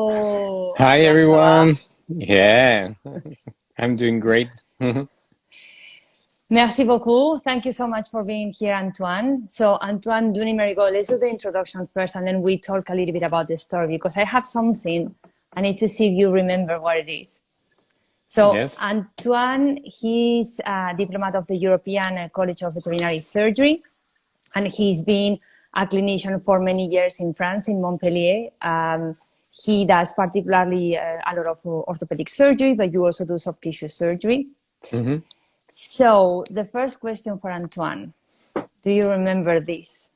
Oh, Hi Antoine, ça va? everyone. Yeah, I'm doing great. Merci beaucoup. Thank you so much for being here, Antoine. So, Antoine Dunie-Merigot, let's do the introduction first, and then we talk a little bit about the story because I have something. I need to see if you remember what it is. So, Yes. Antoine, he's a diplomat of the European College of Veterinary Surgery, and he's been a clinician for many years in France, in Montpellier. He does particularly a lot of orthopedic surgery, but you also do soft tissue surgery. hmm So the first question for Antoine, do you remember this?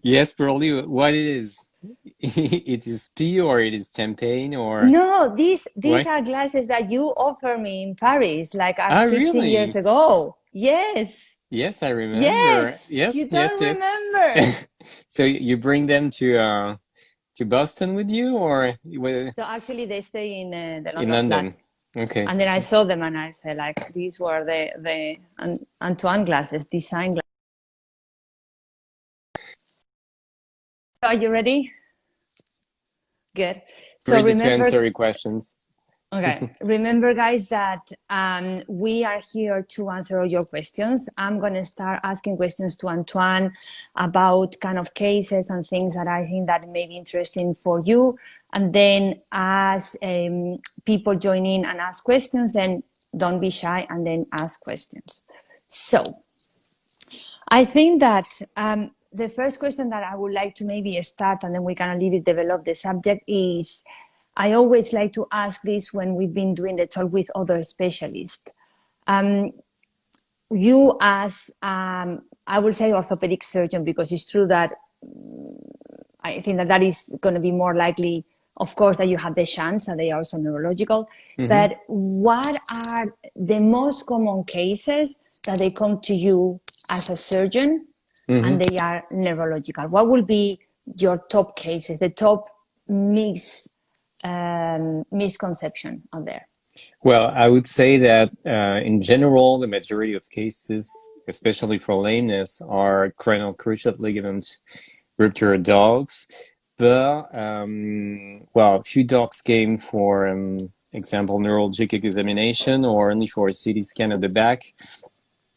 Yes, probably what it is. It is tea or it is champagne or No, these what? are glasses that you offered me in Paris like Ah, 15 years really? ago. Yes, Yes, I remember. yes, Yes, you yes, don't yes. remember. So you bring them to Boston with you or So actually they stay in the in London London? flat. Okay. And then I saw them and I said like, these were the Antoine glasses, design glasses. Are you ready? Good. So Ready to remember, answer your questions. okay, remember guys that we are here to answer all your questions. I'm going to start asking questions to Antoine about kind of cases and things that I think that may be interesting for you. And then as people join in and ask questions, then don't be shy and then ask questions. So I think that the first question that I would like to maybe start and then we can a little bit develop the subject is I always like to ask this when we've been doing the talk with other specialists. Um, you as, I will say orthopedic surgeon, because it's true that I think that that is going to be more likely, of course, that you have the chance and they are also neurological. hmm But what are the most common cases that they come to you as a surgeon hmm and they are neurological? What will be your top cases, the top misconception on there? Well, I would say that in general, the majority of cases, especially for lameness, are cranial cruciate ligament rupture dogs. But well, a few dogs came for example neurological examination or only for a CT scan of the back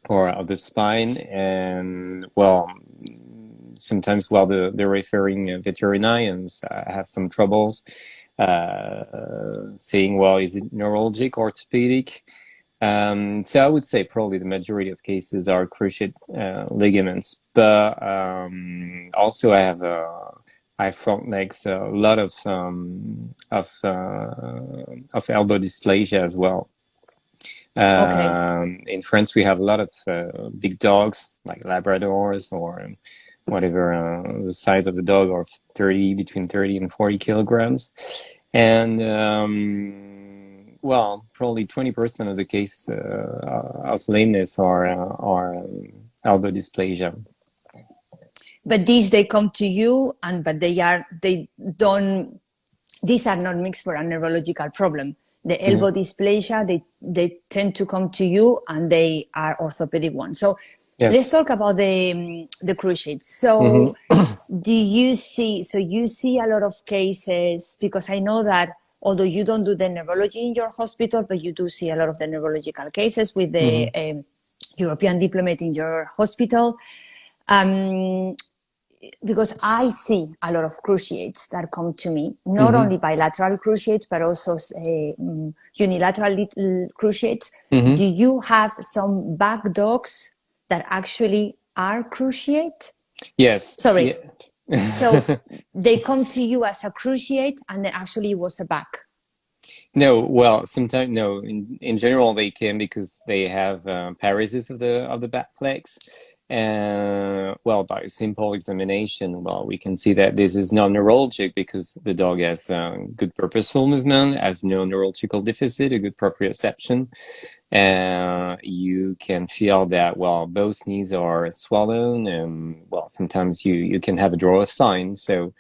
or of the spine, and well, sometimes while the referring veterinarians have some troubles saying, well, is it neurologic, orthopedic? So I would say probably the majority of cases are cruciate ligaments, but also I have front legs, a lot of elbow dysplasia as well. Okay. In France, we have a lot of big dogs like Labradors or whatever the size of the dog, or between 30 and 40 kilograms. And well, probably 20% of the case of lameness are elbow dysplasia. But these, they come to you and, but they don't, these are not mixed for a neurological problem. The Mhm. elbow dysplasia, they tend to come to you and they are orthopedic ones. So let's Yes. talk about the cruciates. So hmm do you see, so you see a lot of cases, because I know that although you don't do the neurology in your hospital, but you do see a lot of the neurological cases with the hmm European diplomat in your hospital. Um, because I see a lot of cruciates that come to me, not hmm only bilateral cruciates, but also unilateral cruciates. hmm Do you have some back dogs that actually are cruciate? Yes. Sorry. Yeah. So they come to you as a cruciate and then actually it was a back. No, well, sometimes no. In general, they can because they have paresis of the back legs. Well, by simple examination, well, we can see that this is not neurologic because the dog has good purposeful movement, has no neurological deficit, a good proprioception. You can feel that, well, both knees are swollen, and well, sometimes you can have a draw sign. So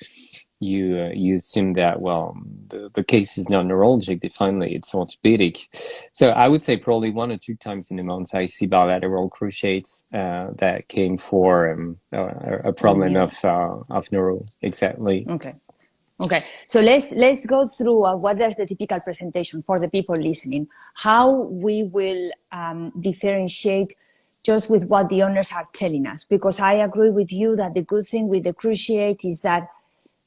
you assume that, well, the case is not neurologic, definitely it's orthopedic. So I would say probably 1 or 2 times in a month I see bilateral cruciates that came for a problem of neuro. Exactly. Okay. Okay, so let's go through what is the typical presentation for the people listening, how we will differentiate just with what the owners are telling us, because I agree with you that the good thing with the cruciate is that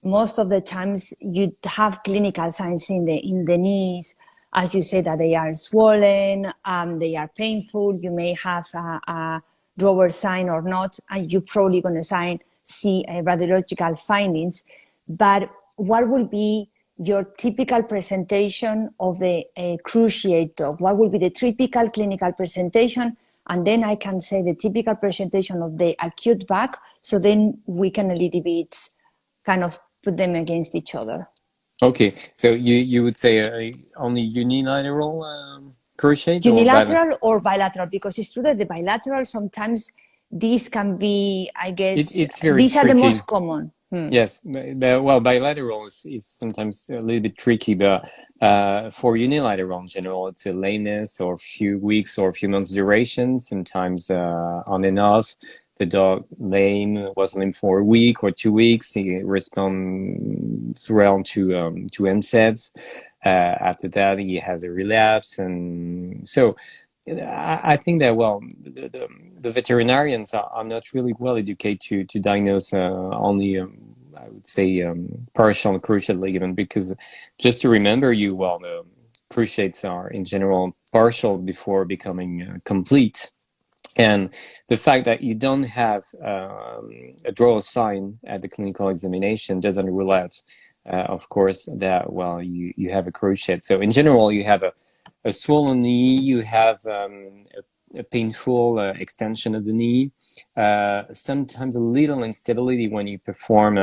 most of the times you have clinical signs in the knees, as you say, that they are swollen, they are painful, you may have a drawer sign or not, and you're probably going to see radiological findings. But what will be your typical presentation of the cruciate dog? What will be the typical clinical presentation? And then I can say the typical presentation of the acute back, so then we can a little bit kind of put them against each other. Okay, so you would say only unilateral cruciate? Unilateral or bilateral? Because it's true that the bilateral, sometimes these can be, I guess, it's very these tricky. are the most common. Yes, well, bilateral is sometimes a little bit tricky, but for unilateral in general, it's a lameness or a few weeks or a few months duration, sometimes on and off. The dog was lame for a week or 2 weeks. He responds well to NSAIDs. After that, he has a relapse, and so I think that, well, the veterinarians are not really well educated to diagnose only, I would say, partial cruciate ligament, because just to remember well, the cruciates are in general partial before becoming complete. And the fact that you don't have a draw sign at the clinical examination doesn't rule out, of course, that, well, you have a cruciate. So in general, you have a swollen knee, you have a painful extension of the knee, sometimes a little instability when you perform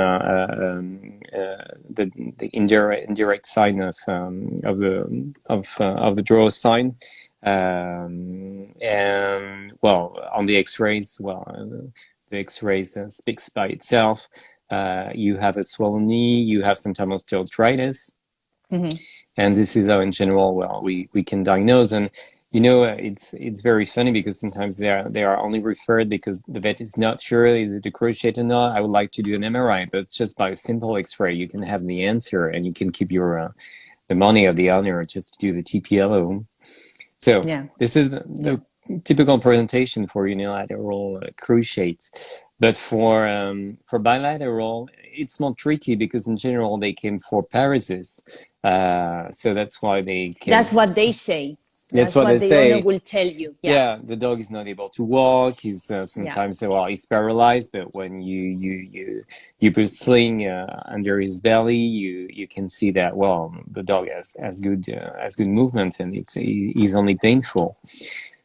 the indirect sign of the draw sign, and well, on the X-rays, the X-rays speaks by itself. You have a swollen knee, you have sometimes osteoarthritis. Mm-hmm. And this is how, in general, well, we can diagnose. And it's very funny because sometimes they are only referred because the vet is not sure is it a cruciate or not. I would like to do an MRI, but just by a simple X-ray you can have the answer, and you can keep your the money of the owner just to do the TPLO. So this is the typical presentation for unilateral cruciates. But for bilateral, it's more tricky because in general they came for paresis. So that's why they came. That's what they say. That's what they say. The owner will tell you. Yeah, the dog is not able to walk. He's sometimes he's paralyzed. But when you put sling under his belly, you can see that, well, the dog has good movement, and he's only painful.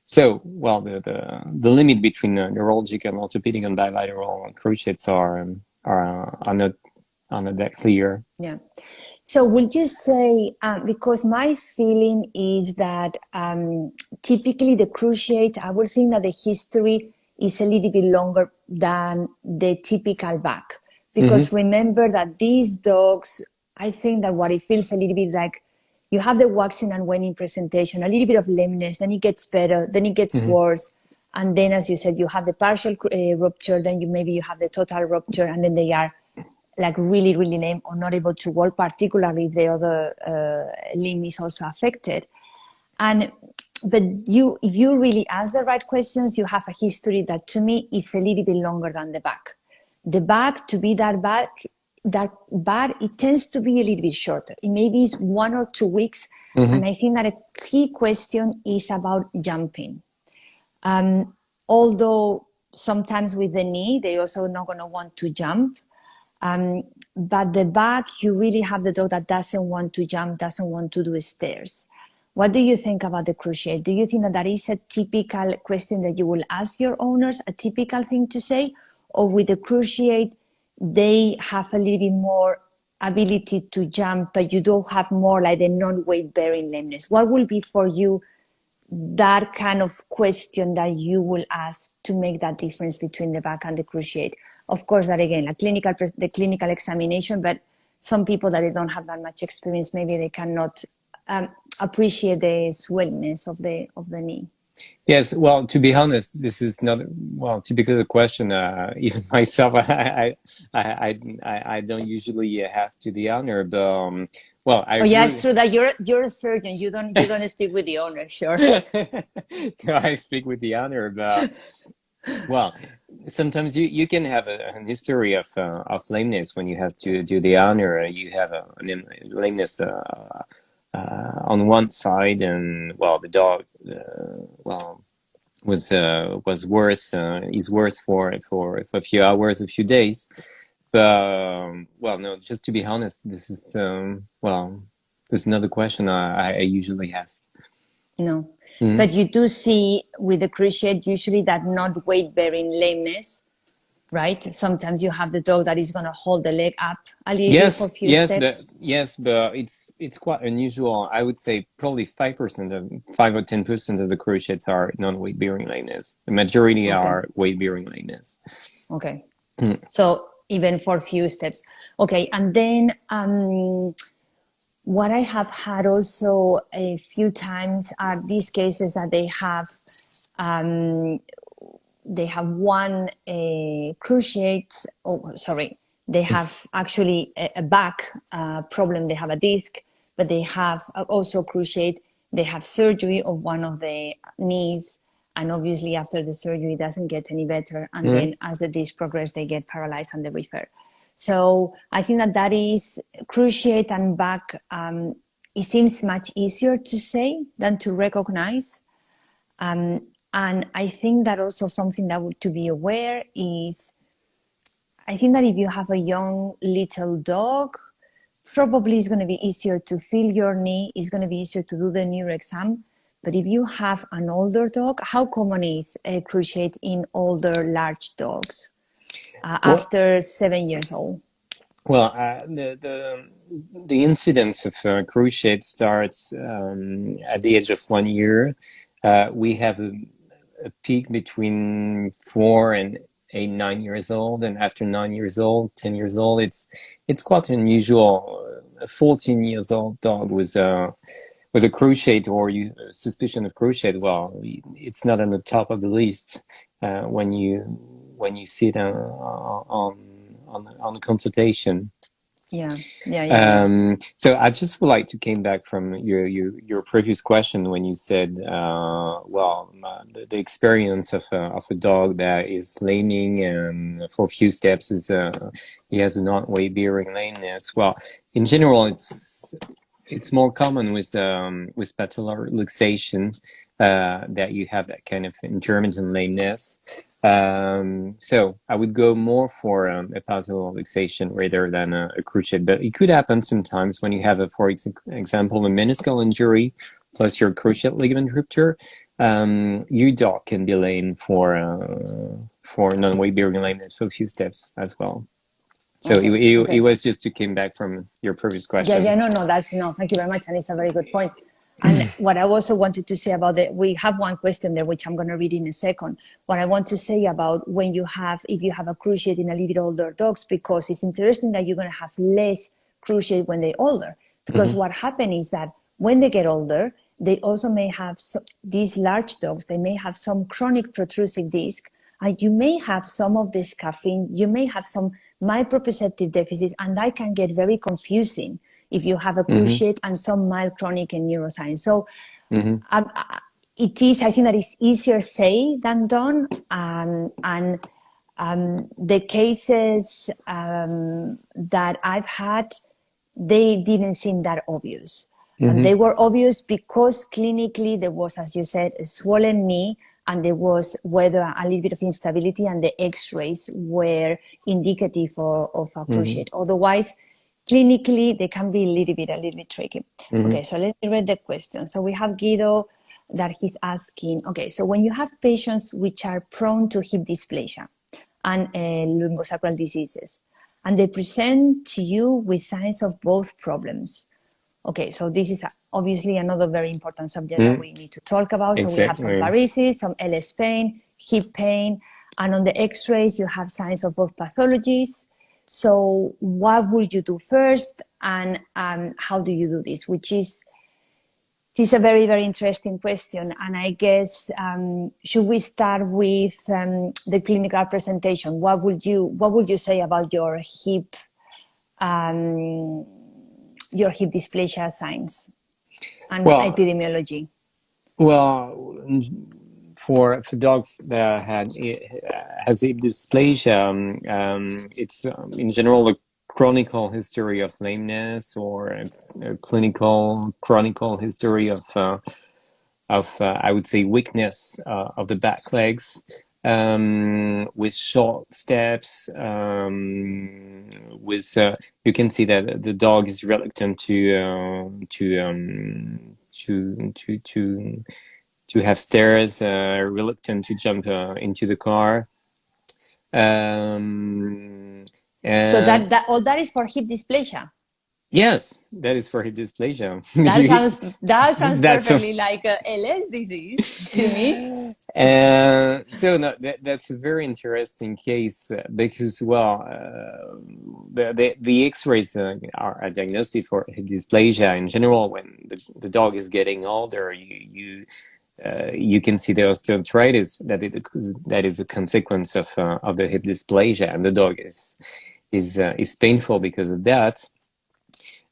So, well, the limit between neurological and orthopedic and bilateral cruciates are not that clear. Yeah. So would you say, because my feeling is that typically the cruciate, I would think that the history is a little bit longer than the typical back. Because remember that these dogs, I think that what it feels a little bit like, you have the waxing and waning presentation, a little bit of lameness, then it gets better, then it gets worse. And then, as you said, you have the partial rupture, then maybe you have the total rupture, and then they are like really, really lame or not able to walk, particularly if the other limb is also affected. But if you really ask the right questions, you have a history that to me is a little bit longer than the back. The back, to be that bad, it tends to be a little bit shorter. It maybe is 1 or 2 weeks. And I think that a key question is about jumping. Although sometimes with the knee, they also not going to want to jump. But the back, you really have the dog that doesn't want to jump, doesn't want to do stairs. What do you think about the cruciate? Do you think that is a typical question that you will ask your owners, a typical thing to say? Or with the cruciate, they have a little bit more ability to jump, but you don't have more like the non-weight bearing lameness? What will be for you that kind of question that you will ask to make that difference between the back and the cruciate? Of course, that again, the clinical examination, but some people that they don't have that much experience, maybe they cannot appreciate the swellingness of the knee. Yes, well, to be honest, this is not well typically the question. Even myself, I don't usually ask to the owner, but well, I Oh yeah, agree. it's true that you're a surgeon. You don't speak with the owner, sure. No, I speak with the owner, but well, sometimes you can have an history of lameness when you have to do the honor. You have lameness on one side, and well, the dog well was worse. Is worse for a few hours, a few days. But well, no, just to be honest, this is well, this is another question I usually ask. No. But you do see with the cruciate usually that not weight-bearing lameness, right? Sometimes you have the dog that is going to hold the leg up a little bit for a few steps. But it's quite unusual. I would say probably 5% of 5 or 10% of the cruciates are non-weight-bearing lameness. The majority are weight-bearing lameness. Okay. So even for a few steps. Okay, and then what I have had also a few times are these cases that they have one cruciate. Oh, sorry. They have actually a back problem. They have a disc, but they have also cruciate. They have surgery of one of the knees, and obviously after the surgery it doesn't get any better. And then as the disc progresses, they get paralyzed and they refer. So I think that is cruciate and back. It seems much easier to say than to recognize. And I think that also something that to be aware is, I think that if you have a young little dog, probably it's going to be easier to feel your knee. It's going to be easier to do the neuro exam. But if you have an older dog, how common is cruciate in older large dogs? After 7 years old? Well, the incidence of cruciate starts at the age of 1 year. We have a peak between 4 and 8, 9 years old, and after 9 years old, 10 years old, it's quite unusual. A 14 years old dog with a cruciate or suspicion of cruciate, well, it's not on the top of the list when you sit on the consultation. So I just would like to came back from your previous question when you said, the experience of a dog that is laming and for a few steps is he has a non-weight-bearing lameness. Well, in general, it's more common with patellar luxation that you have that kind of intermittent lameness. So I would go more for a patellar luxation rather than a cruciate, but it could happen sometimes when you have for example, a meniscal injury plus your cruciate ligament rupture. Your dog can be lame for non-weight-bearing lameness for a few steps as well. So it was just to came back from your previous question. Thank you very much, and it's a very good point. And what I also wanted to say about we have one question there, which I'm going to read in a second. What I want to say about if you have a cruciate in a little bit older dogs, because it's interesting that you're going to have less cruciate when they're older. Because what happens is that when they get older, they also may have these large dogs, they may have some chronic protrusive disc, and you may have some of the scuffing, you may have some microperceptive deficits, and that can get very confusing if you have a cruciate and some mild chronic and neuroscience. So it is, I think that it's easier said than done. And the cases that I've had, they didn't seem that obvious. And they were obvious because clinically there was, as you said, a swollen knee, and there was whether a little bit of instability, and the x-rays were indicative of a cruciate. Otherwise, clinically, they can be a little bit tricky. Okay, so let me read the question. So we have Guido that he's asking, okay, so when you have patients which are prone to hip dysplasia and lumbosacral diseases, and they present to you with signs of both problems. Okay, so this is obviously another very important subject that we need to talk about. So we have some paresis, some LS pain, hip pain, and on the x-rays, you have signs of both pathologies. So what would you do first, and how do you do this? Which is this is a very, very interesting question. And I guess, should we start with the clinical presentation? What would you say about your hip dysplasia signs and Well, epidemiology? well, for dogs that has hip dysplasia, it's in general a chronic history of lameness or a clinical chronic history of I would say weakness of the back legs, with short steps, with you can see that the dog is reluctant to have stairs, reluctant to jump into the car. So And all that is for hip dysplasia. yes, that is for hip dysplasia. That sounds That's a perfectly like a LS disease to me. So no, that's a very interesting case because, well, the X-rays are a diagnostic for hip dysplasia in general. When the dog is getting older, you can see the osteoarthritis that is a consequence of the hip dysplasia, and the dog is painful because of that.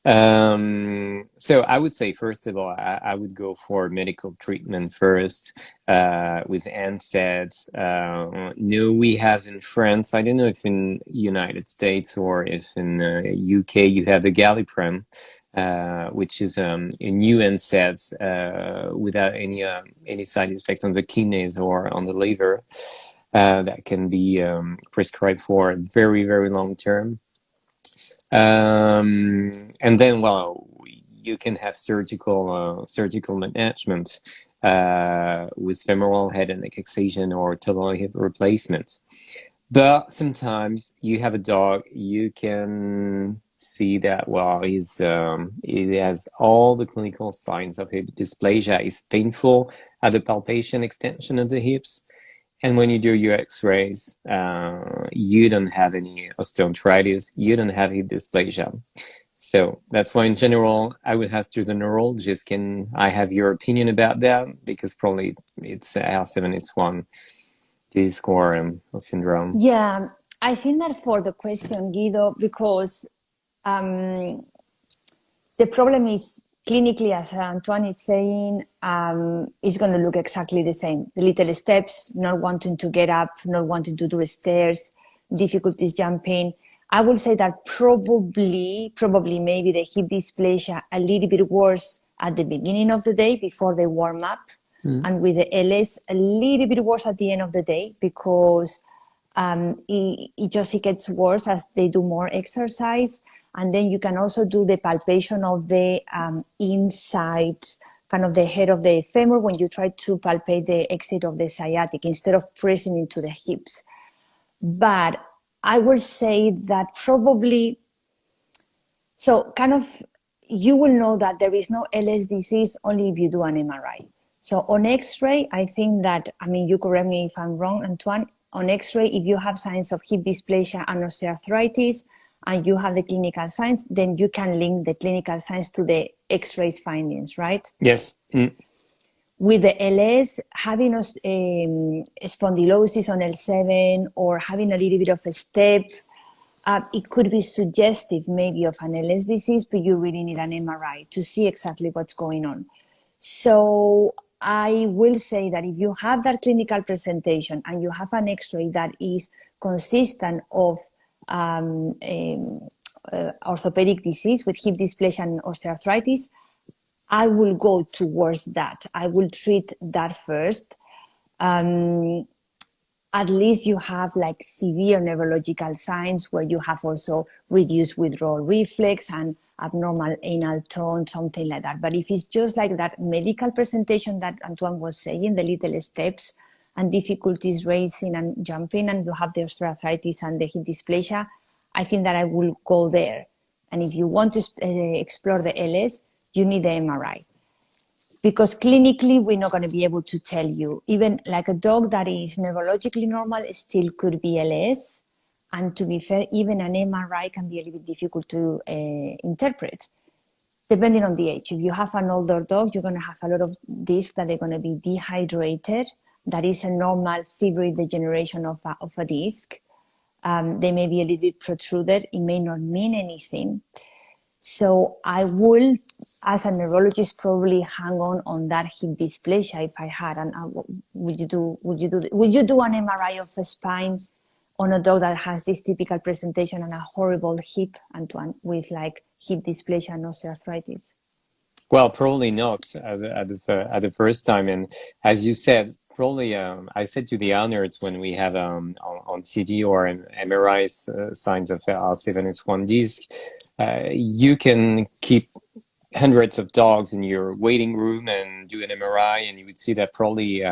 So I would say, first of all, I would go for medical treatment first, with NSAIDs. No, we have in France, I don't know if in United States or if in UK, you have the Galliprant, which is a new NSAIDs, without any side effects on the kidneys or on the liver, that can be prescribed for a very, very long term. And then, well, you can have surgical management with femoral head and neck excision or total hip replacement. But sometimes you have a dog, you can see that, well, he has all the clinical signs of hip dysplasia. It's painful at the palpation extension of the hips. And when you do your X-rays, you don't have any osteoarthritis, you don't have hip dysplasia. So that's why, in general, I would ask to the neurologist, can I have your opinion about that? Because probably it's L7S1 disc or syndrome. Yeah, I think that's for the question, Guido, because the problem is clinically, as Antoine is saying, it's going to look exactly the same. The little steps, not wanting to get up, not wanting to do stairs, difficulties jumping. I will say that probably maybe the hip dysplasia a little bit worse at the beginning of the day before they warm up. And with the LS, a little bit worse at the end of the day because it gets worse as they do more exercise. And then you can also do the palpation of the inside, kind of the head of the femur when you try to palpate the exit of the sciatic instead of pressing into the hips. But I will say that probably, so kind of, you will know that there is no LS disease only if you do an MRI. So on X-ray, I think that, I mean, you correct me if I'm wrong, Antoine, on X-ray, if you have signs of hip dysplasia and osteoarthritis, and you have the clinical signs, then you can link the clinical signs to the X-rays findings, right? Yes. With the LS, having spondylosis on L7 or having a little bit of a step, it could be suggestive maybe of an LS disease, but you really need an MRI to see exactly what's going on. So I will say that if you have that clinical presentation and you have an X-ray that is consistent of orthopedic disease with hip dysplasia and osteoarthritis, I will go towards that. I will treat that first. At least you have like severe neurological signs where you have also reduced withdrawal reflex and abnormal anal tone, something like that. But if it's just like that medical presentation that Antoine was saying, the little steps and difficulties raising and jumping, and you have the osteoarthritis and the hip dysplasia, I think that I will go there. And if you want to explore the LS, you need the MRI. Because clinically, we're not going to be able to tell you. Even like a dog that is neurologically normal still could be LS. And to be fair, even an MRI can be a little bit difficult to interpret, depending on the age. If you have an older dog, you're going to have a lot of discs that are going to be dehydrated. That is a normal fibroid degeneration of a disc. They may be a little bit protruded. It may not mean anything. So I will, as a neurologist, probably hang on that hip dysplasia if I had. And would you do an MRI of the spine on a dog that has this typical presentation and a horrible hip, Antoine, with like hip dysplasia and osteoarthritis? Well, probably not at the first time. And as you said, probably I said to the owners when we have on CT or MRI signs of R7S1 disc, you can keep hundreds of dogs in your waiting room and do an MRI, and you would see that probably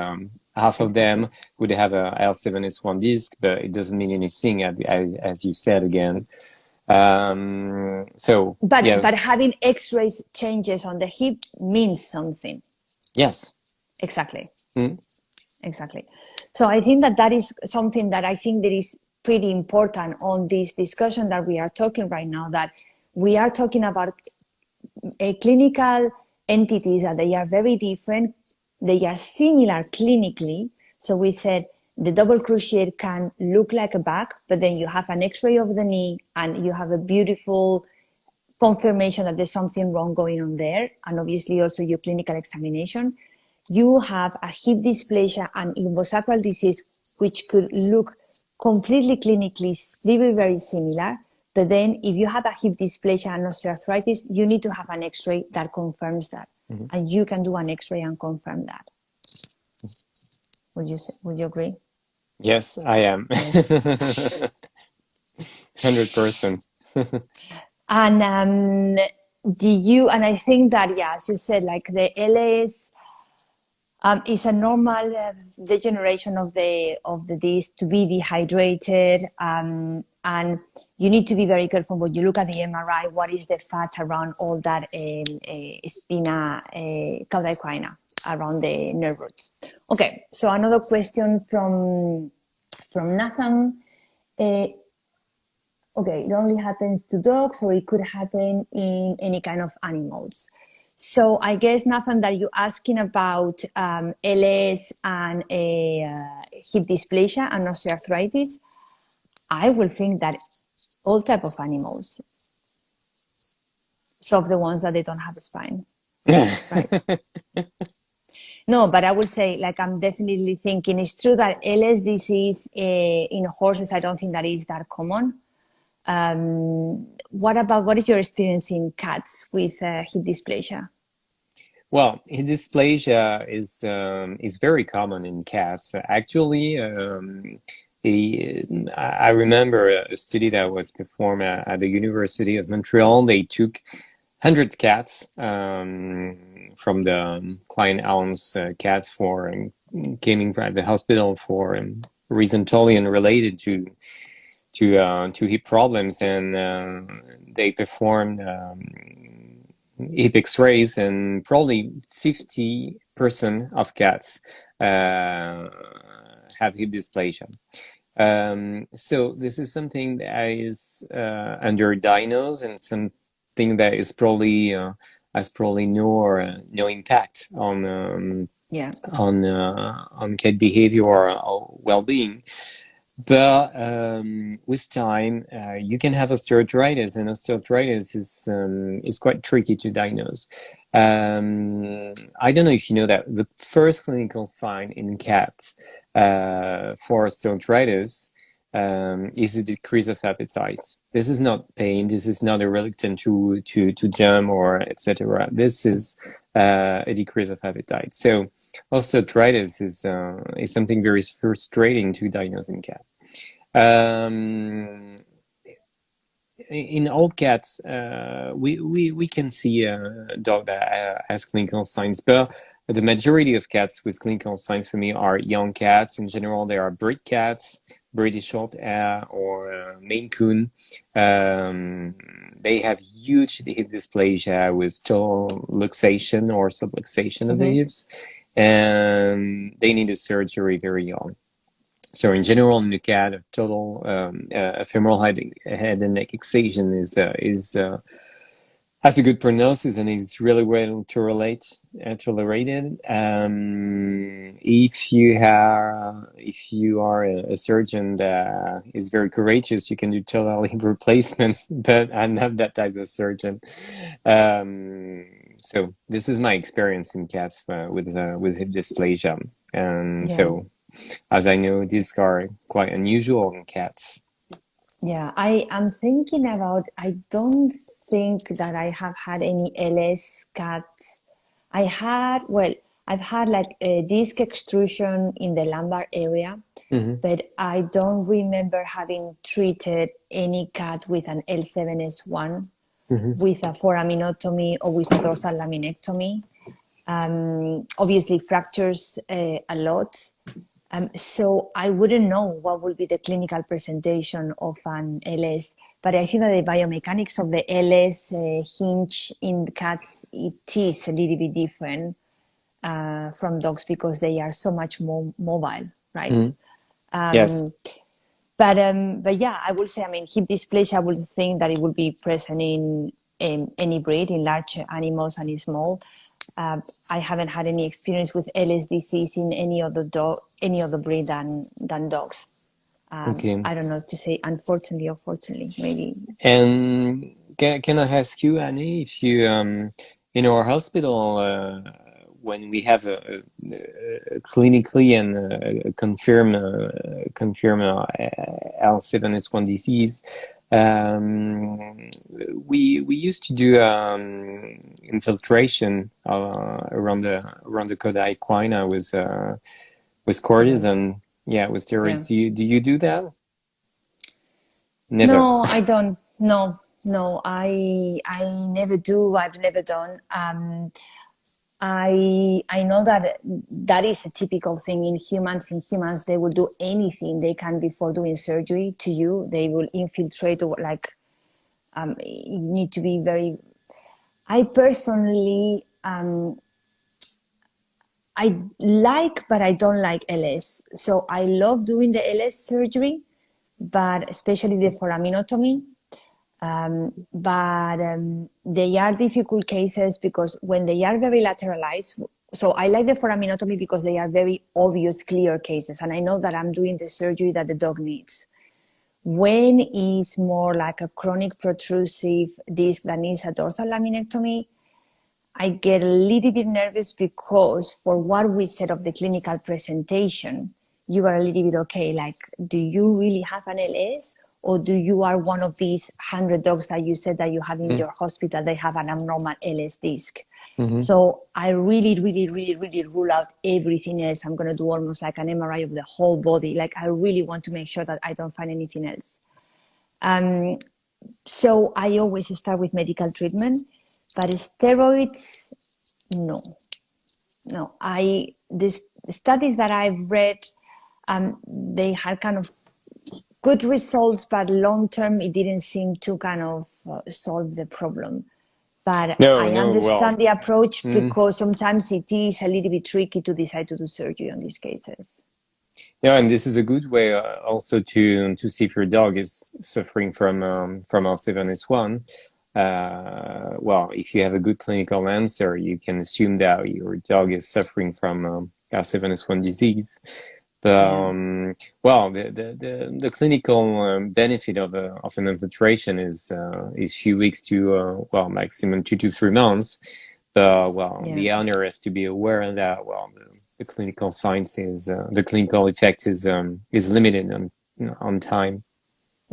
half of them would have a L7S1 disc, but it doesn't mean anything, as you said again. But having X-rays changes on the hip means something. Yes. Exactly. Exactly. So I think that is something that I think that is pretty important on this discussion that we are talking right now, that we are talking about clinical entities that they are very different. They are similar clinically. So we said the double cruciate can look like a back, but then you have an X-ray of the knee and you have a beautiful confirmation that there's something wrong going on there. And obviously also your clinical examination. You have a hip dysplasia and lumbosacral disease, which could look completely clinically very, very similar. But then if you have a hip dysplasia and osteoarthritis, you need to have an X-ray that confirms that. And you can do an X-ray and confirm that. Would you agree? Yes, I am. 100%. And and I think that, as you said, like the LS is a normal degeneration of the disc to be dehydrated, and you need to be very careful when you look at the MRI. What is the fat around all that spina cauda around the nerve roots? Okay, so another question from Nathan. Okay, it only happens to dogs, or it could happen in any kind of animals. So I guess, Nathan, that you're asking about LS and hip dysplasia and osteoarthritis. I will think that all type of animals, so the ones that they don't have a spine, right? No, but I would say, like, I'm definitely thinking it's true that LS disease in horses, I don't think that is that common. What is your experience in cats with hip dysplasia? Well, hip dysplasia is very common in cats. Actually, I remember a study that was performed at the University of Montreal. They took 100 cats from the Klein Alms cats came in at the hospital for reason totally unrelated to hip problems, and they performed hip X-rays, and probably 50% of cats have hip dysplasia. So this is something that is underdiagnosed, and something that is probably has probably no impact on cat behavior or well-being. But with time, you can have osteoarthritis, and osteoarthritis is quite tricky to diagnose. I don't know if you know that the first clinical sign in cats for osteoarthritis is a decrease of appetite. This is not pain. This is not a reluctance to jump or etc. This is a decrease of appetite. So osteoarthritis is something very frustrating to diagnose in cat. In old cats, we can see a dog that has clinical signs, but the majority of cats with clinical signs for me are young cats. In general, they are breed cats, British short hair or Maine Coon. They have huge hip dysplasia with total luxation or subluxation of the hips, and they need a surgery very young. So in general, in the cat, a total femoral head and neck excision has a good prognosis and is really well tolerated. If you are a surgeon that is very courageous, you can do total hip replacement. But I'm not that type of surgeon. So this is my experience in cats with hip dysplasia, and Yeah. so as I know, these are quite unusual in cats. Yeah, I am thinking about, I don't think that I have had any LS cats. I've had like a disc extrusion in the lumbar area, Mm-hmm. but I don't remember having treated any cat with an L7S1 Mm-hmm. with a foraminotomy or with a dorsal laminectomy. Obviously, fractures a lot. So I wouldn't know what would be the clinical presentation of an LS, but I think that the biomechanics of the LS hinge in cats, it is a little bit different from dogs because they are so much more mobile, right? Mm-hmm. Yes. But yeah, I would say, I mean, hip dysplasia, I would think that it would be present in any breed, in large animals and in small. I haven't had any experience with LS disease in any other breed than dogs. Okay. I don't know to say, unfortunately or fortunately, maybe. And can I ask you, Annie, if you in our hospital when we have a clinically and confirm L7S1 disease, we used to do infiltration around the coda equina with Steroids. cortisone, yeah, with Yeah. steroids. Do you do that? Never. No, I don't. No, no, I never do. I've never done. I know that that is a typical thing in humans. In humans, they will do anything they can before doing surgery to you. They will infiltrate, or like you need to be very. I personally, I like, but I don't like LS. So I love doing the LS surgery, but especially the foraminotomy. But they are difficult cases because when they are very lateralized, so I like the foraminotomy because they are very obvious, clear cases, and I know that I'm doing the surgery that the dog needs. When is more like a chronic protrusive disc that needs a dorsal laminectomy, I get a little bit nervous because for what we said of the clinical presentation, you are a little bit okay. Like, do you really have an LS? Or do you are one of these 100 dogs that you said that you have in your hospital, they have an abnormal LS disc? Mm-hmm. So I really, really, really, really rule out everything else. I'm going to do almost like an MRI of the whole body. Like I really want to make sure that I don't find anything else. So I always start with medical treatment, but steroids, no, no. These studies that I've read, they had kind of good results, but long term, it didn't seem to kind of solve the problem. But No, I no, well, understand the approach mm, because sometimes it is a little bit tricky to decide to do surgery on these cases. yeah, and this is a good way also to see if your dog is suffering from L7S1. Well, if you have a good clinical answer, you can assume that your dog is suffering from L7S1 disease. But Yeah, well, the clinical benefit of an infiltration is few weeks to well, maximum 2 to 3 months. But well, yeah. the owner has to be aware that well, the clinical science is the clinical effect is limited on time.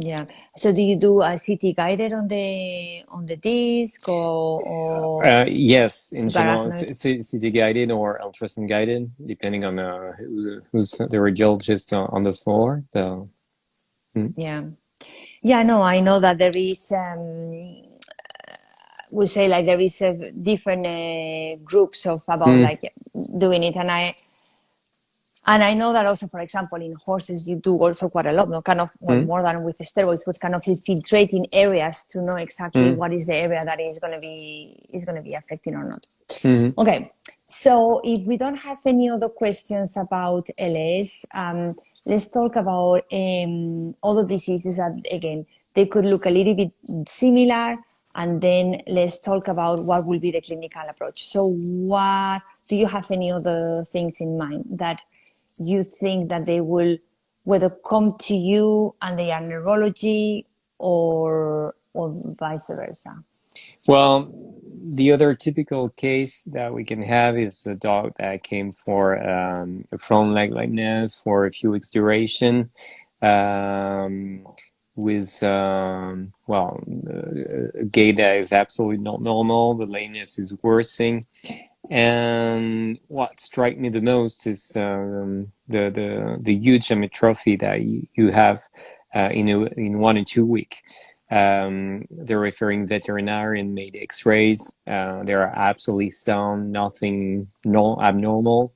Yeah. So do you do a CT guided on the disc or Yes, in general, subarachnoid? CT guided or ultrasound guided, depending on who's the radiologist on the floor. Mm, Yeah. Yeah, no, I know that there is we say like there is a different groups of about mm, like doing it, and I know that also, for example, in horses you do also quite a lot, no, kind of well, mm, more than with the steroids, with kind of infiltrating areas to know exactly mm, what is the area that is going to be affecting or not. mm. Okay, so if we don't have any other questions about LS, let's talk about other diseases that, again, they could look a little bit similar, and then let's talk about what will be the clinical approach. So what, do you have any other things in mind that you think that they will whether come to you and they are neurology or vice versa? Well, the other typical case that we can have is a dog that came for a front leg lameness for a few weeks duration, with a gait that is absolutely not normal. The lameness is worsening, and what struck me the most is the huge hypertrophy that you have in 1 or 2 weeks. The referring veterinarian made X-rays. They are absolutely sound, nothing abnormal.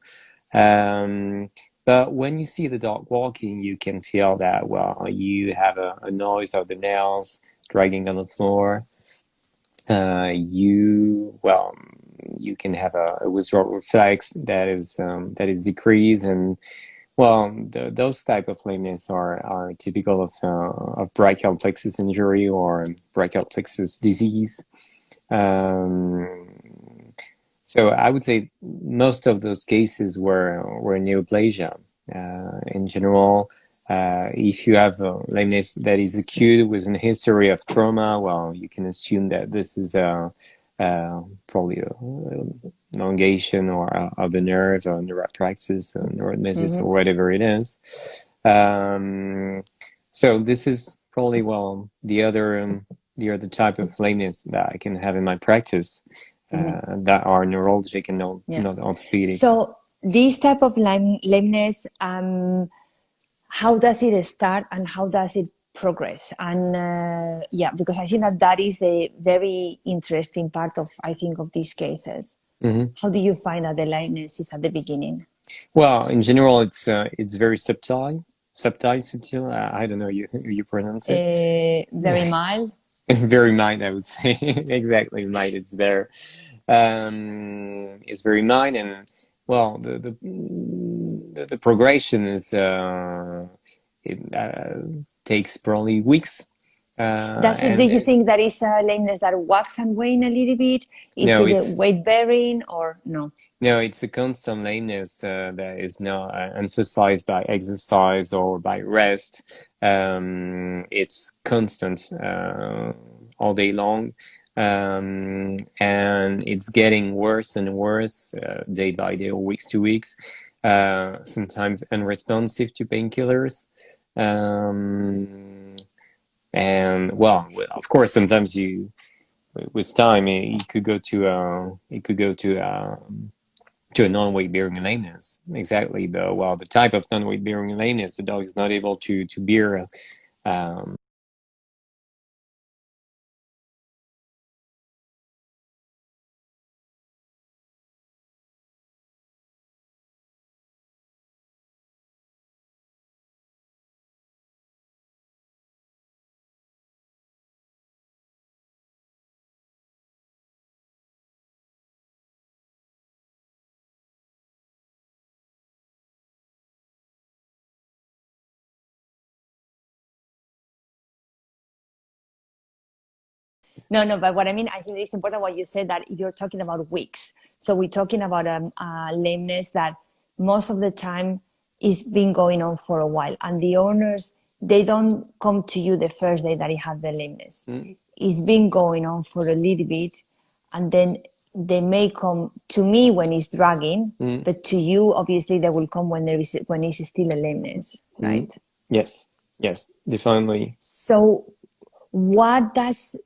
But when you see the dog walking, you can feel that, well, you have a noise of the nails dragging on the floor. You can have a withdrawal reflex that is decreased, and those type of lameness are typical of brachial plexus injury or brachial plexus disease. So I would say most of those cases were neoplasia. In general, if you have a lameness that is acute with a history of trauma, well, you can assume that this is probably an elongation or of the nerve or neuropraxis or neuromesis or whatever it is. So this is probably the other type of lameness that I can have in my practice that are neurologic and not orthopedic. So this type of lameness, how does it start and how does it progress? And because I think that is a very interesting part of, I think, of these cases. How do you find that the lameness is at the beginning? Well, in general, it's very subtle. I don't know you pronounce it. Very mild. Very mild, I would say. Exactly, mild. It's there. It's very mild, and well, the progression is it takes probably weeks. Do you think that is a lameness that wax and wane a little bit? Is it weight bearing or no? No, it's a constant lameness that is not emphasized by exercise or by rest. It's constant all day long, and it's getting worse and worse day by day or weeks to weeks. Sometimes unresponsive to painkillers. And well, of course, sometimes with time, it could go to a non-weight bearing lameness. Exactly. The type of non-weight bearing lameness, the dog is not able to bear. No, but what I mean, I think it's important what you said, that you're talking about weeks. So we're talking about a lameness that most of the time is been going on for a while, and the owners, they don't come to you the first day that he had the lameness. It's been going on for a little bit, and then they may come to me when it's dragging, but to you, obviously, they will come when it's still a lameness, right? Yes, definitely. So what does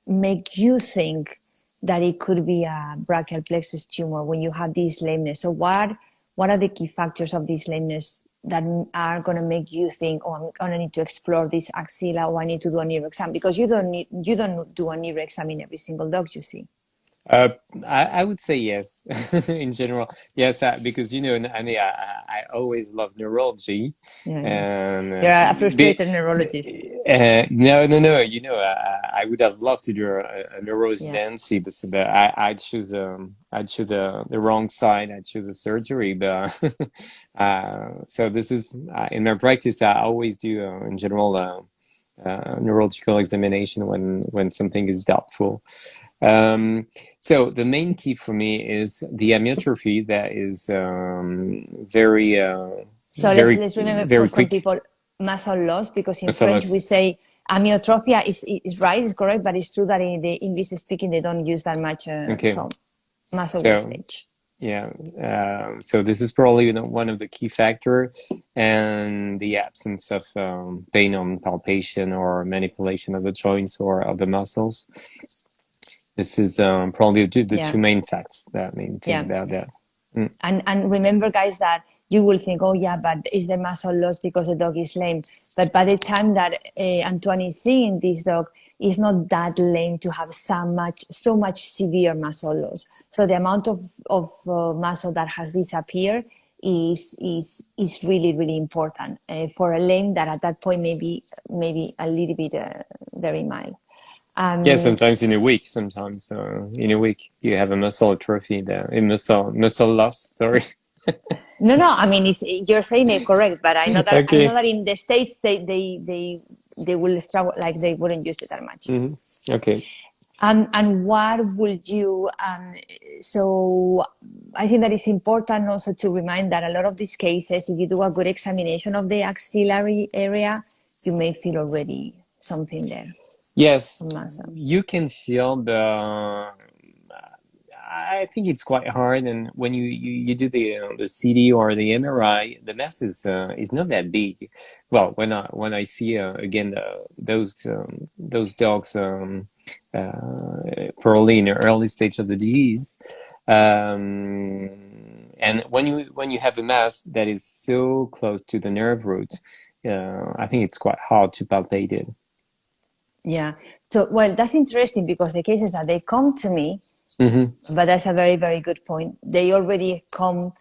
make you think that it could be a brachial plexus tumor when you have this lameness? So what are the key factors of this lameness that are going to make you think, oh, I'm going to need to explore this axilla, or I need to do a neuro exam? Because you don't do a neuro exam in every single dog you see. Uh, I would say yes, in general. Yes, because I mean, I always love neurology, Yeah, yeah. and You're a frustrated neurologist. no. I would have loved to do a Yeah. neuroresidency, but I'd choose the wrong side. I'd choose the surgery, but so this is in my practice. I always do in general neurological examination when something is doubtful. So the main key for me is the amyotrophy that is So let's remember for very some quick. people muscle loss, because in French we SLS. say amyotrophia is right, is correct, but it's true that in the English speaking they don't use that much. Okay, So muscle so wastage. yeah, so this is probably one of the key factor, and the absence of pain on palpation or manipulation of the joints or of the muscles. This is probably the Yeah, two main facts that I mean think yeah. about that. Mm. And remember, guys, that you will think, oh yeah, but is the muscle loss because the dog is lame? But by the time that Antoine is seeing this dog, is not that lame to have so much severe muscle loss. So the amount of muscle that has disappeared is really really important for a lame that at that point maybe a little bit very mild. Yeah, Um, sometimes in a week. Sometimes in a week you have a muscle atrophy, there, a muscle loss. Sorry. No, no. I mean, you're saying it correct, but I know Okay. that in the States they will struggle, like they wouldn't use it that much. Hmm. Okay. And what would you? So I think that it's important also to remind that a lot of these cases, if you do a good examination of the axillary area, you may feel already something there, Yes, some muscle. you can feel the. I think it's quite hard, and when you do the CD or the MRI, the mass is not that big. Well, when I see again those dogs probably in the early stage of the disease, and when you have a mass that is so close to the nerve root, I think it's quite hard to palpate it. Yeah. So well, that's interesting because the cases that they come to me, Hmm. but that's a very very good point. They already come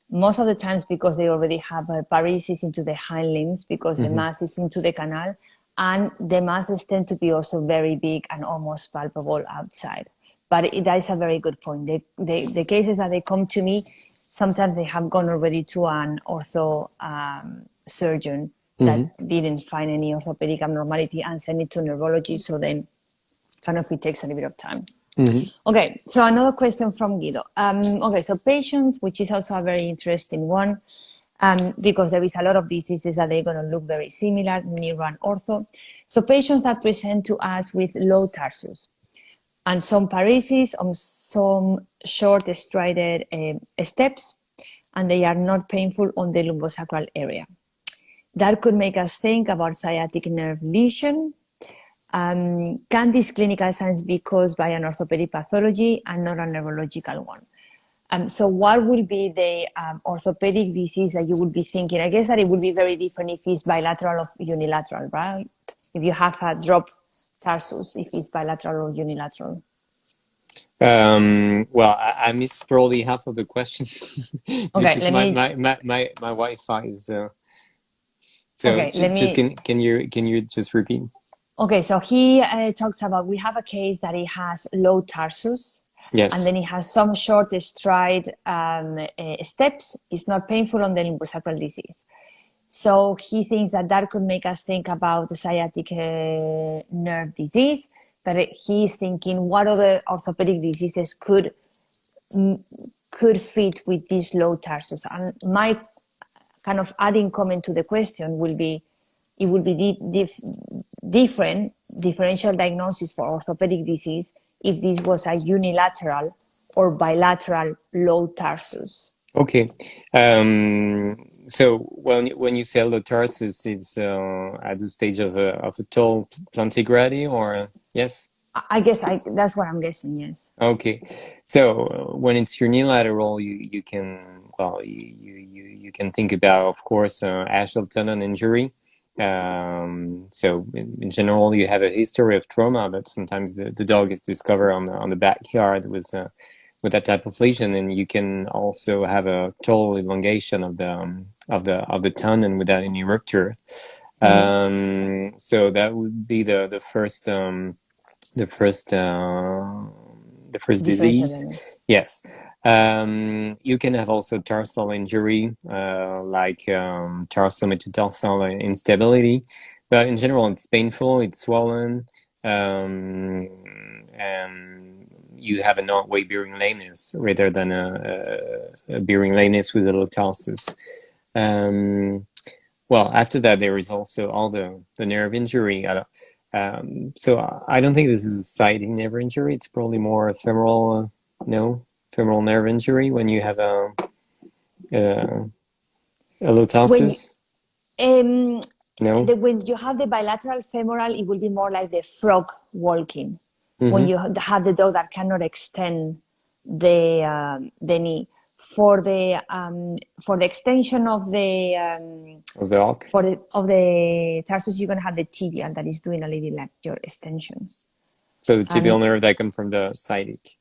most of the times because they already have a paralysis into the hind limbs because the Hmm. mass is into the canal, and the masses tend to be also very big and almost palpable outside. But that is a very good point. The cases that they come to me, sometimes they have gone already to an ortho surgeon that Hmm. didn't find any orthopedic abnormality and send it to neurology. So then kind of it takes a little bit of time. Hmm. Okay, so another question from Guido. Okay, so patients, which is also a very interesting one, because there is a lot of diseases that they're going to look very similar, neuro and ortho. So patients that present to us with low tarsus and some paresis on some short strided steps, and they are not painful on the lumbosacral area. That could make us think about sciatic nerve lesion. Can this clinical signs be caused by an orthopedic pathology and not a neurological one? So what will be the orthopedic disease that you would be thinking? I guess that it would be very different if it's bilateral or unilateral, right? If you have a drop tarsus, if it's bilateral or unilateral. Well, I missed probably half of the questions Okay, because let my me. my my my, my Wi-Fi is so Okay, let just me. can you just repeat? Okay, so he talks about we have a case that it has low tarsus, and Yes. then it has some short stride steps. It's not painful on the lumbosacral disease. So he thinks that that could make us think about the sciatic nerve disease. But he's thinking what other orthopedic diseases could fit with this low tarsus. And my kind of adding comment to the question will be, it will be different differential diagnosis for orthopedic disease if this was a unilateral or bilateral low tarsus. Okay. So when you say tarsus, it's at the stage of a tall plantigrade, or yes? That's what I'm guessing. Yes. Okay, so when it's unilateral, you can well you can think about, of course, Ashel tendon injury, So in general, you have a history of trauma, but sometimes the dog is discovered on the backyard with that type of lesion, and you can also have a total elongation of the tendon without any rupture. So that would be the first Differential disease. illness. Yes. You can have also tarsal injury, like tarsal metatarsal instability, but in general, it's painful, it's swollen, and you have a non-weight bearing lameness rather than a bearing lameness with a low tarsus. Well, after that, there is also all the nerve injury. So I don't think this is a sciatic nerve injury. It's probably more a femoral, femoral nerve injury when you have a low When tarsus. No. when you have the bilateral femoral, it will be more like the frog walking. When Mm-hmm. you have the dog that cannot extend the knee. For the extension of the Of the arc. of the tarsus, you're gonna have the tibia that is doing a little like your extension. So the tibial nerve that come from the sciatic.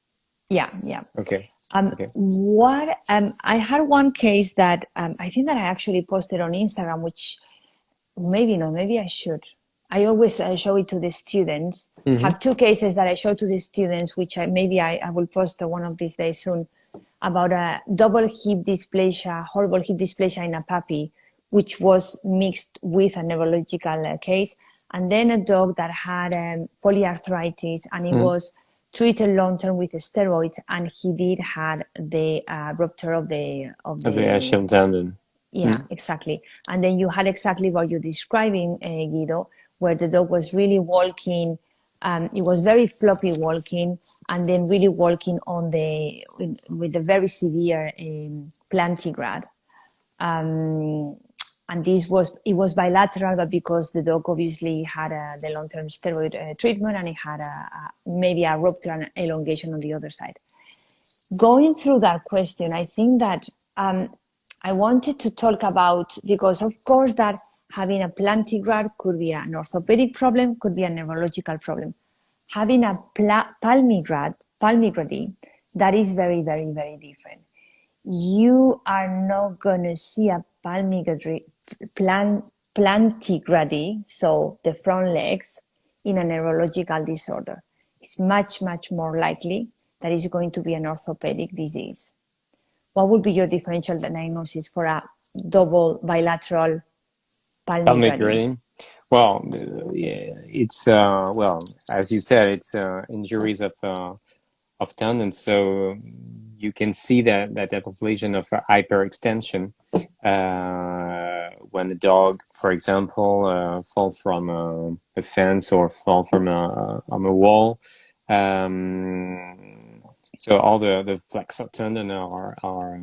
Yeah. Okay. Okay. What I had one case that I think that I actually posted on Instagram, which maybe not, maybe I should. I always show it to the students. Mm-hmm. Have two cases that I show to the students, which I will post one of these days soon, about a double hip dysplasia, horrible hip dysplasia in a puppy, which was mixed with a neurological case, and then a dog that had polyarthritis, and it was treated long term with steroids, and he did had the rupture of the Achilles tendon. yeah, exactly. And then you had exactly what you're describing, Guido, where the dog was really walking. It was very floppy walking, and then really walking with a very severe plantigrade. And it was bilateral, but because the dog obviously had the long-term steroid treatment, and it had maybe a rupture and elongation on the other side. Going through that question, I think that I wanted to talk about, because of course that having a plantigrade could be an orthopedic problem, could be a neurological problem. Having a palmigrade, that is very, very, very different. You are not going to see a plantigrade, so the front legs, in a neurological disorder. It's much, much more likely that it's going to be an orthopedic disease. What would be your differential diagnosis for a double bilateral palmigrade? Well, it's as you said, it's injuries of tendons. So you can see that type of lesion of hyperextension when the dog, for example, falls from a fence or fall from on a wall. So all the flexor tendon are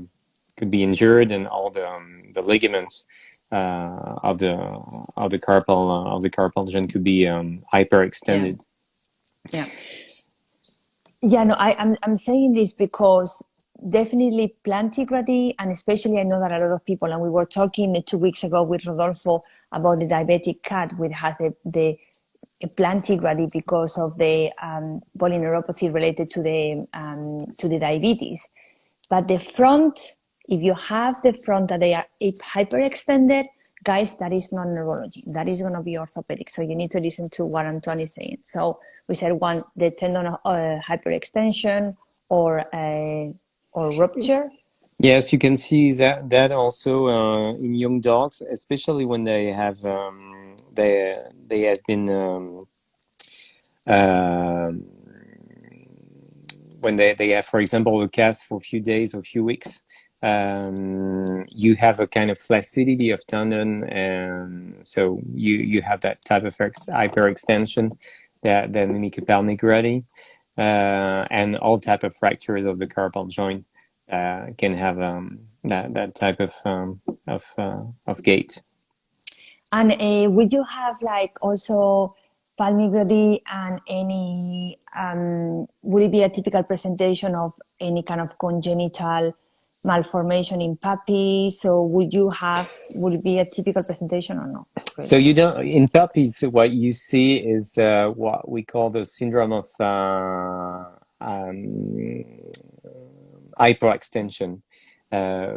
could be injured, and all the ligaments of the carpal joint could be hyperextended. Yeah. Yeah, no, I'm saying this because definitely plantigrade, and especially I know that a lot of people, and we were talking 2 weeks ago with Rodolfo about the diabetic cat, which has the plantigrade because of the polyneuropathy related to the diabetes. But the front, if you have the front that they are hyperextended, guys, that is not neurology. That is going to be orthopedic. So you need to listen to what Antoine is saying. So we said one, the tendon hyperextension or rupture. Yes, you can see that also in young dogs, especially when they have they have been when they have, for example, a cast for a few days or a few weeks. You have a kind of flaccidity of tendon, and so you have that type of hyperextension that mimic a palmigrade, and all type of fractures of the carpal joint can have that type of gait. And would you have like also palmigrade and any would it be a typical presentation of any kind of congenital malformation in puppies. So would it be a typical presentation or no? So you don't, in puppies, what you see is what we call the syndrome of hyperextension.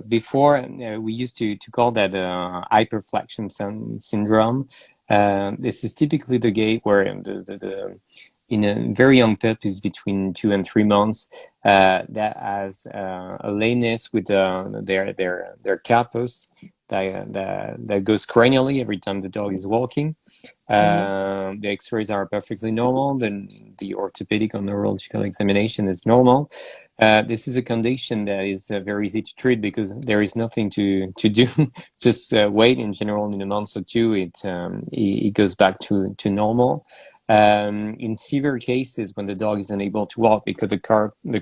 Before, we used to call that hyperflexion syndrome. This is typically the gait where in a very young puppies between 2 and 3 months that has a lameness with their carpus that goes cranially every time the dog is walking. The X-rays are perfectly normal. Then the orthopedic or neurological examination is normal. This is a condition that is very easy to treat because there is nothing to do. Just wait. In general, in a month or two, it goes back to normal. In severe cases, when the dog is unable to walk because the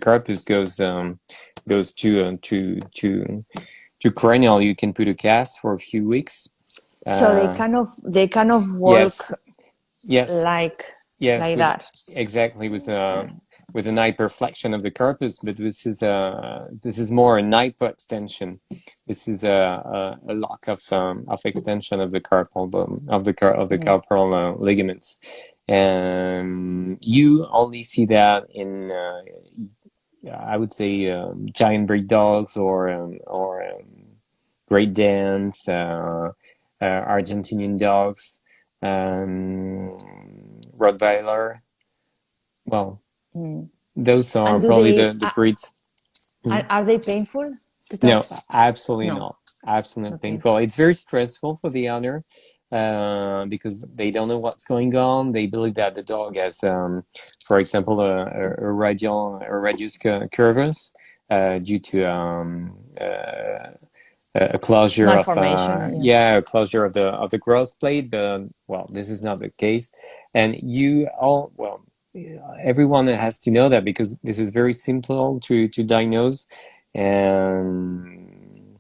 carpus goes to cranial, you can put a cast for a few weeks. So they kind of walk yes, like with, that. Exactly, with an hyperflexion of the carpus, but this is more an hypoextension. This is a lack of extension of the carpal carpal ligaments, and you only see that in I would say giant breed dogs or Great Danes, Argentinian dogs, Rottweiler. Well, those are probably the breeds. Are they painful? The No, dogs? absolutely not. Absolutely Okay. painful. It's very stressful for the owner because they don't know what's going on. They believe that the dog has, for example, a radius curvus due to a closure of a closure of the growth plate. But well, this is not the case, and everyone has to know that because this is very simple to diagnose, and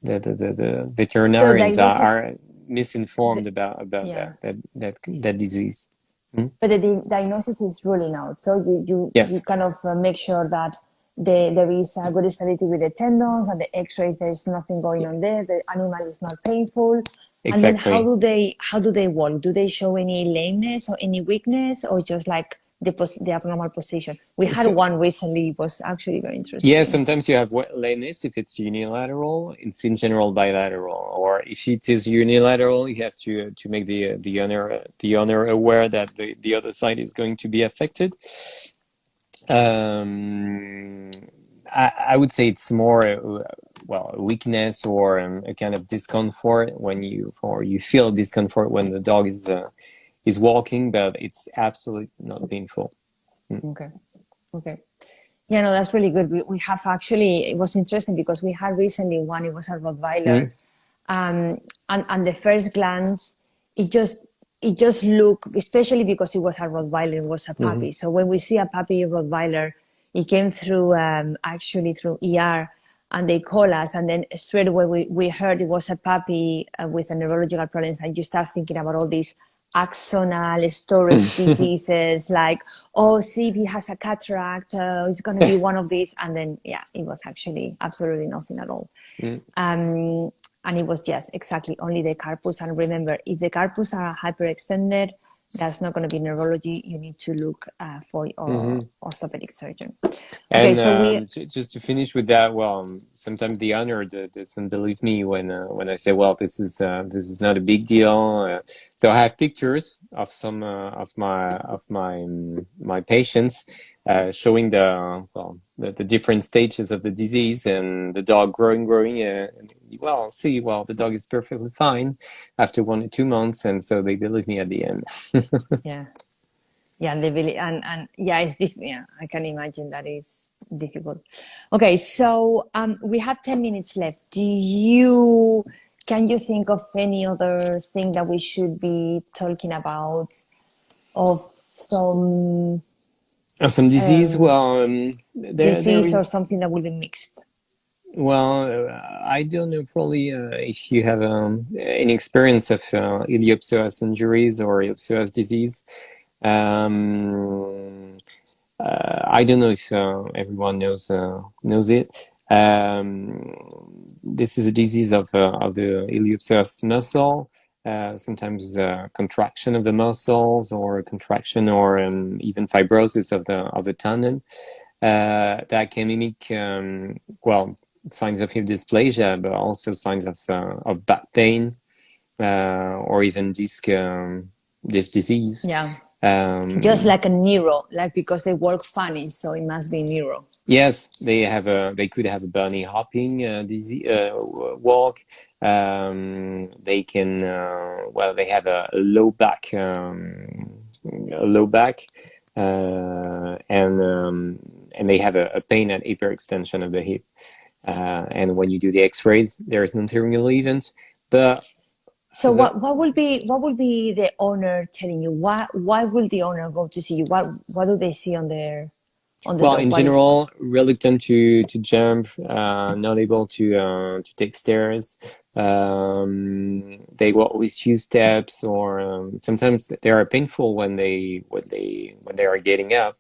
the veterinarians are misinformed about that disease. But the diagnosis is ruling out. So you kind of make sure that there is a good stability with the tendons and the X-rays. There is nothing going on there. The animal is not painful. Exactly. And then how do they walk? Do they show any lameness or any weakness, or just like the abnormal position? We had one recently. It was actually very interesting. Yeah, sometimes you have lameness if it's unilateral. It's in general bilateral, or if it is unilateral, you have to make the owner aware that the other side is going to be affected. I would say it's more a weakness or a kind of discomfort when you feel discomfort when the dog is walking, but it's absolutely not painful. Okay. Yeah, no, that's really good. We have actually, it was interesting because we had recently one, it was a Rottweiler, and the first glance, it just looked, especially because it was a Rottweiler, it was a puppy. So when we see a puppy Rottweiler, it came through actually through ER, and they call us, and then straight away we heard it was a puppy with a neurological problems, and you start thinking about all these axonal storage diseases, like, see if he has a cataract, it's going to be one of these. And then, it was actually absolutely nothing at all. And it was just exactly only the carpus. And remember, if the carpus are hyperextended, that's not going to be neurology. You need to look for your orthopedic surgeon. And so just to finish with that, sometimes the owner doesn't believe me when I say, this is not a big deal. So I have pictures of some of my patients showing the different stages of the disease and the dog growing. The dog is perfectly fine after 1 or 2 months, and so they believe me at the end. Yeah, they really, and it's difficult. Yeah, I can imagine that is difficult. Okay, so we have 10 minutes left. Can you think of any other thing that we should be talking about, of some disease? Disease or something that will be mixed. Well, I don't know probably if you have any experience of Iliopsoas injuries or Iliopsoas disease. I don't know if everyone knows it. This is a disease of the iliopsoas muscle. Sometimes contraction of the muscles, or contraction, or even fibrosis of the tendon. That can mimic well, signs of hip dysplasia, but also signs of back pain, or even disc disease. Yeah. Just like a neuro, like because they work funny, so it must be neuro. Yes, they could have a bunny hopping disease, walk. They can well, they have a low back, and they have a pain at hyperextension of the hip. And when you do the X-rays, there is nothing really event. But so what will be the owner telling you? Why will the owner go to see you? What do they see on the well, dog? in What is general, reluctant to jump, not able to take stairs. They will always use steps, or sometimes they are painful when they are getting up.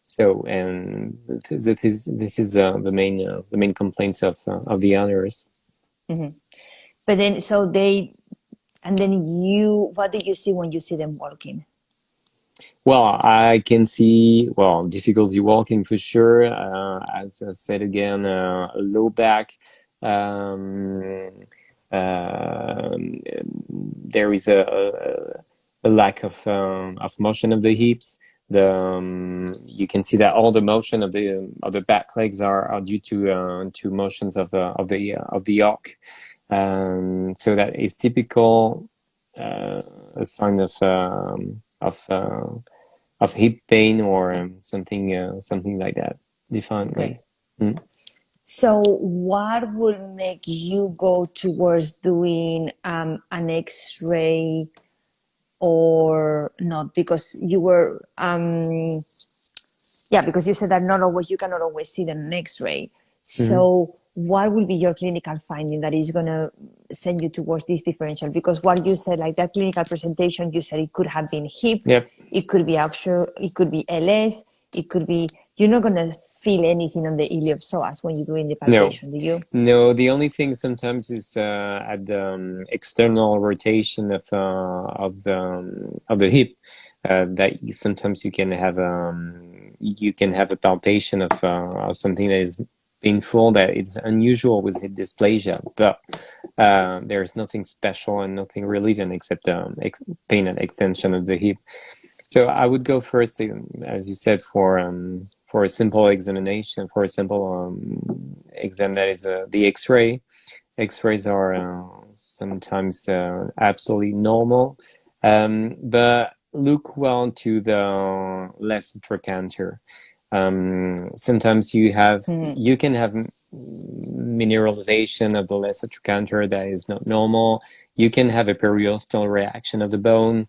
So, and this is the main complaints of the others. But then so they and then you what do you see when you see them walking? Well, I can see, well, difficulty walking for sure. As I said again, a low back. Um, there is a lack of motion of the hips. You can see that all the motion of the back legs are due to motions of the arc. So that is typical, a sign of hip pain, or something like that, definitely. Okay. So what would make you go towards doing an X-ray or not? Because you were because you said that not always you cannot always see the X-ray. So what will be your clinical finding that is going to send you towards this differential? Because what you said, like that clinical presentation, you said it could have been hip, Yep. it could be axial, it could be LS, it could be, you're not going to feel anything on the iliopsoas when you're doing the No. palpation, do you? No, the only thing sometimes is at the external rotation of the hip, that sometimes you can have a palpation of something that is painful, that it's unusual with hip dysplasia, but there's nothing special and nothing relieving except pain and extension of the hip. So I would go first, as you said, for a simple examination, for a simple exam, that is the X-ray. X-rays are sometimes absolutely normal, but look well to the left trochanter. Sometimes you can have mineralization of the left trochanter that is not normal. You can have a periostal reaction of the bone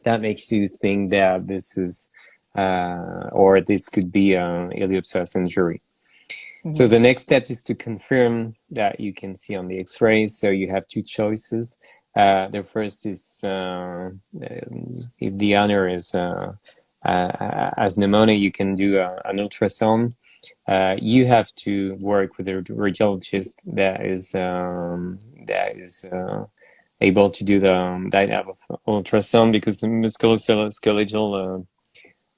that makes you think that this is or this could be Iliopsoas injury. So the next step is to confirm that you can see on the X-rays. So you have two choices. The first is if the owner is as pneumonia, you can do an ultrasound. You have to work with a radiologist that is able to do the dynamic ultrasound, because musculoskeletal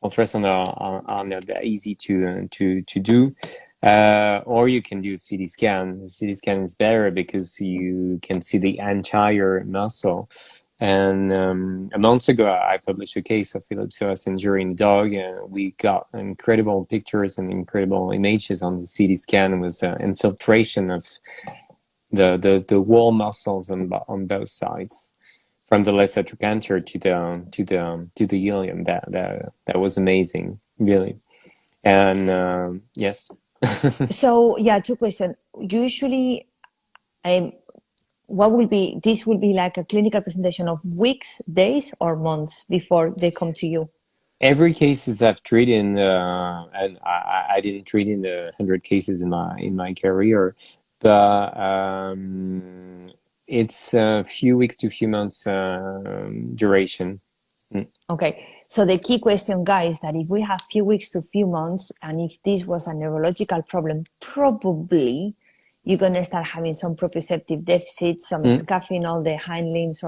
ultrasound are not that easy to do. Or you can do CT scan. The CT scan is better because you can see the entire muscle. And a month ago, I published a case of Iliopsoas injury in a dog, and we got incredible pictures and incredible images on the CT scan with infiltration of the wall muscles on both sides, from the left trochanter to the ilium. That was amazing, really. And yes. So yeah, two questions. Usually, this will be like a clinical presentation of weeks, days, or months before they come to you? Every cases I've treated, and I didn't treat in the 100 cases in my career, but it's a few weeks to few months duration. Okay, So the key question, guys, that if we have few weeks to few months, and if this was a neurological problem, probably you're going to start having some proprioceptive deficits, some scuffing all the hind limbs.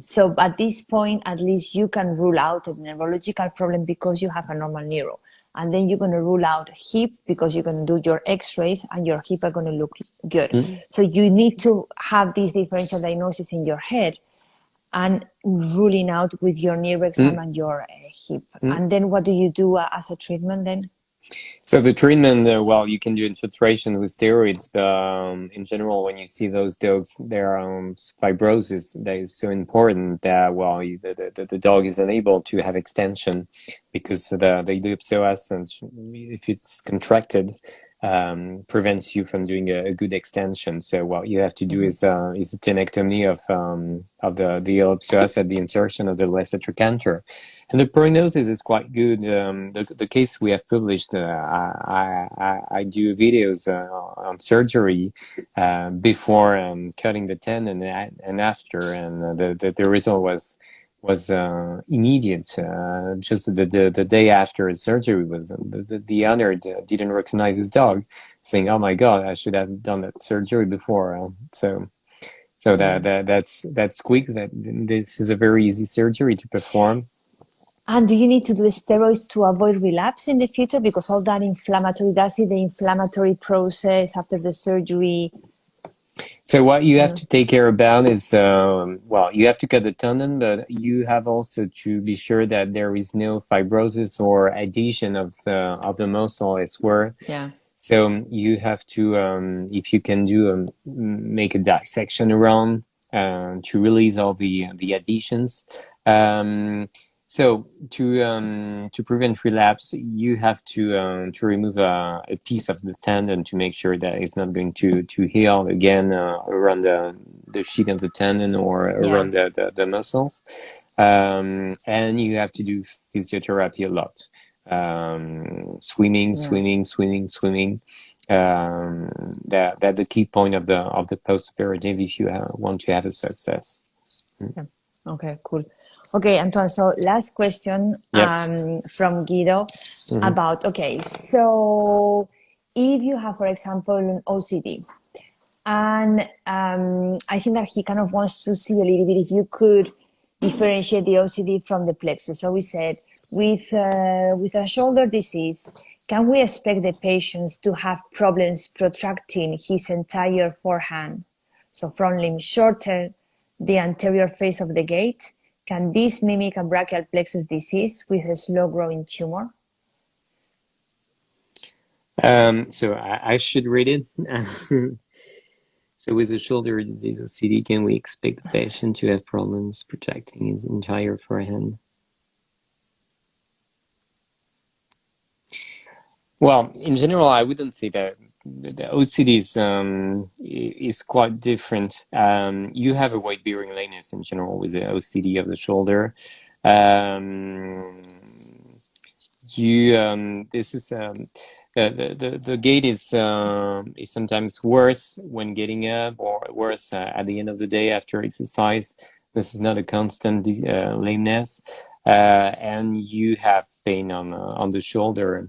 So at this point, at least you can rule out a neurological problem because you have a normal neuro. And then you're going to rule out hip because you're going to do your x-rays and your hip are going to look good. So you need to have this differential diagnosis in your head and ruling out with your neuro exam and your hip. And then what do you do as a treatment then? So the treatment, well, you can do infiltration with steroids, but in general, when you see those dogs, their fibrosis that is so important that, well, the dog is unable to have extension because the Iliopsoas, and if it's contracted, prevents you from doing a good extension. So what you have to do is a tenectomy of the Iliopsoas at the insertion of the lesser trochanter. And the prognosis is quite good. The case we have published, I do videos on surgery before cutting the tendon and after, and the result was immediate. Just the day after surgery, was the owner didn't recognize his dog, saying, "Oh my God, I should have done that surgery before." So that's quick. That this is a very easy surgery to perform. And do you need to do steroids to avoid relapse in the future? Because all that inflammatory, that's the inflammatory process after the surgery. So what you have to take care about is, well, you have to cut the tendon, but you have also to be sure that there is no fibrosis or adhesion of the muscle elsewhere. Yeah. So you have to, if you can do, make a dissection around to release all the adhesions. So to prevent relapse, you have to remove a piece of the tendon to make sure that it's not going to heal again around the sheath of the tendon or around the muscles. And you have to do physiotherapy a lot. Swimming. That the key point of the post-operative if you want to have a success. Yeah. Okay, cool. Okay, Antoine, so last question from Guido about, okay, so if you have, for example, an OCD, and I think that he kind of wants to see a little bit if you could differentiate the OCD from the plexus. So we said, with a shoulder disease, can we expect the patients to have problems protracting his entire forehand? So front limb shorter, the anterior face of the gait. Can this mimic a brachial plexus disease with a slow-growing tumor? So I should read it. So with a shoulder disease OCD, can we expect the patient to have problems protecting his entire forehand? Well, in general, I wouldn't say that the OCD is quite different. You have a weight-bearing lameness in general with the OCD of the shoulder. This is the gait is sometimes worse when getting up or worse at the end of the day after exercise. This is not a constant lameness. And you have pain on the shoulder,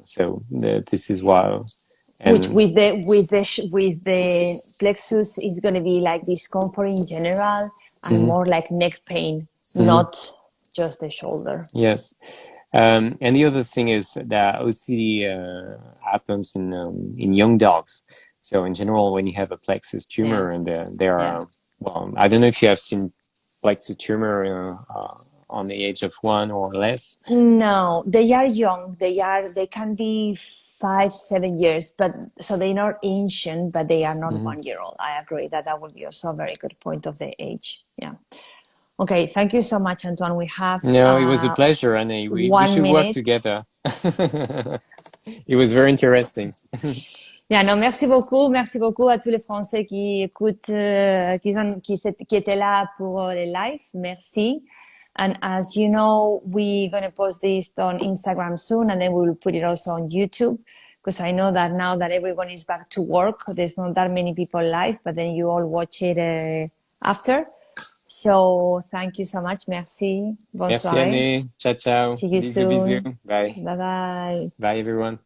so this is why. Which with the plexus is going to be like discomfort in general and more like neck pain, not just the shoulder. Yes, and the other thing is that OCD happens in young dogs. So in general, when you have a plexus tumor and there are, well, I don't know if you have seen plexus tumor on the age of 1 or less. No, they are young. They can be 5-7 years, but so they're not ancient, but they are not 1 year old. I agree that would be also a very good point of the age. Yeah. Okay, thank you so much, Antoine. We have no, it was a pleasure, Annie. We should work together. It was very interesting. Yeah, non, merci beaucoup à tous les Français qui écoutent, qui étaient là pour les lives. Merci. And as you know, we're going to post this on Instagram soon, and then we will put it also on YouTube, because I know that now that everyone is back to work, there's not that many people live, but then you all watch it after. So thank you so much. Merci. Bonne Merci soirée. Annie. Ciao, ciao. See you Bisous, bisous. soon. Bye. Bye bye. Bye everyone.